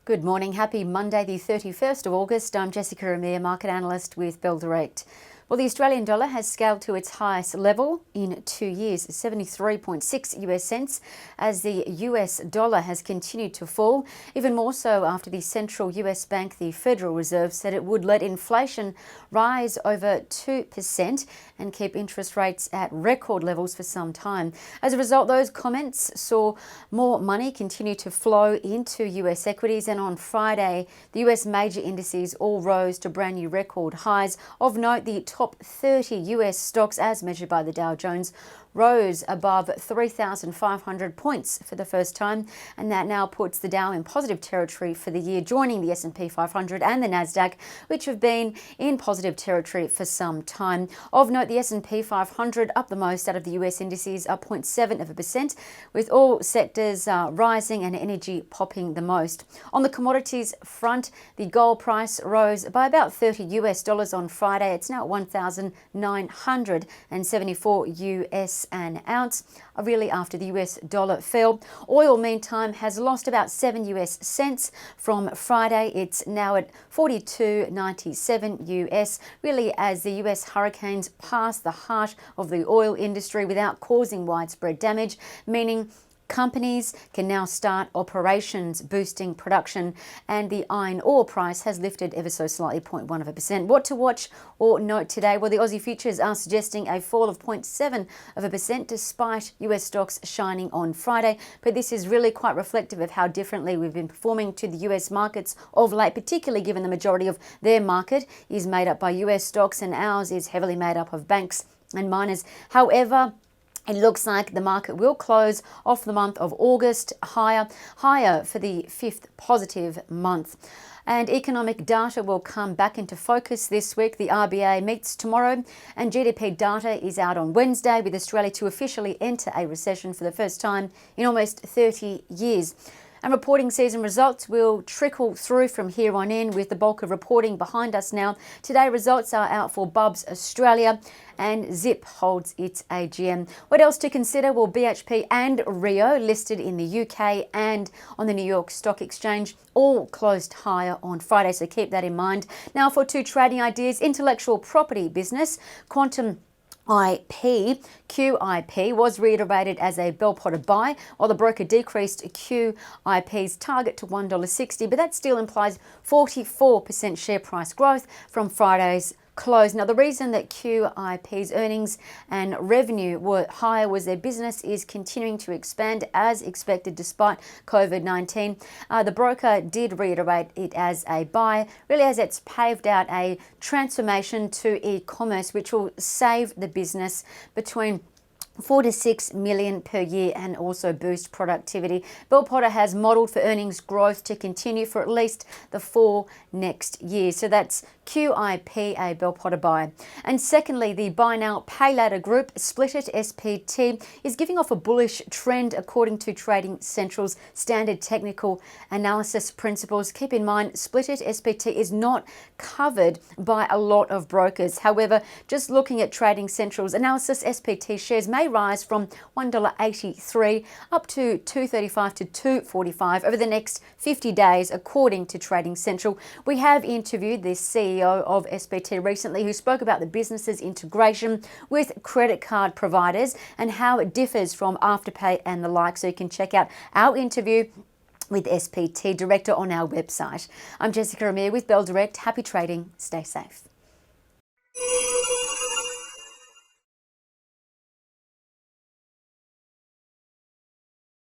Good morning. Happy Monday, the 31st of August. I'm Jessica Amir, market analyst with Bell Direct. Well, the Australian dollar has scaled to its highest level in 2 years, 73.6 US cents, as the US dollar has continued to fall, even more so after the central US bank, the Federal Reserve, said it would let inflation rise over 2% and keep interest rates at record levels for some time. As a result, those comments saw more money continue to flow into US equities, and on Friday, the US major indices all rose to brand new record highs. Of note, the top 30 US stocks, as measured by the Dow Jones, rose above 3,500 points for the first time, and that now puts the Dow in positive territory for the year, joining the S&P 500 and the Nasdaq, which have been in positive territory for some time. Of note, the S&P 500 up the most out of the US indices, up 0.7%, with all sectors rising and energy popping the most. On the commodities front, the gold price rose by about $30 on Friday. It's now at 1,974 US an ounce, really after the US dollar fell. Oil, meantime, has lost about 7 US cents from Friday. It's now at 42.97 US, really as the US hurricanes pass the heart of the oil industry without causing widespread damage, meaning companies can now start operations, boosting production, and the iron ore price has lifted ever so slightly, 0.1%. What to watch or note today? Well, the Aussie futures are suggesting a fall of 0.7% despite US stocks shining on Friday, but this is really quite reflective of how differently we've been performing to the US markets of late, particularly given the majority of their market is made up by US stocks and ours is heavily made up of banks and miners. However, it looks like the market will close off the month of August higher for the fifth positive month. And economic data will come back into focus this week. The RBA meets tomorrow, and GDP data is out on Wednesday, with Australia to officially enter a recession for the first time in almost 30 years. And reporting season results will trickle through from here on in, with the bulk of reporting behind us now. Today, results are out for Bubs Australia, and Zip holds its AGM. What else to consider? Well, BHP and Rio, listed in the UK and on the New York Stock Exchange, all closed higher on Friday, so keep that in mind. Now for two trading ideas: intellectual property business, Quantum QIP was reiterated as a bell-potter buy, while the broker decreased QIP's target to $1.60, but that still implies 44% share price growth from Friday's close. Now, the reason that QIP's earnings and revenue were higher was their business is continuing to expand as expected despite COVID-19. The broker did reiterate it as a buy, really as it's paved out a transformation to e-commerce, which will save the business between 4 to 6 million per year and also boost productivity. Bell Potter has modelled for earnings growth to continue for at least the 4 next years. So that's QIP, a Bell Potter buy. And secondly, the buy now, pay later group, Split It SPT, is giving off a bullish trend according to Trading Central's standard technical analysis principles. Keep in mind, Split It SPT is not covered by a lot of brokers. However, just looking at Trading Central's analysis, SPT shares may rise from $1.83 up to $2.35 to $2.45 over the next 50 days, according to Trading Central. We have interviewed the CEO of SPT recently, who spoke about the business's integration with credit card providers and how it differs from Afterpay and the like. So you can check out our interview with SPT Director on our website. I'm Jessica Amir with Bell Direct. Happy trading. Stay safe.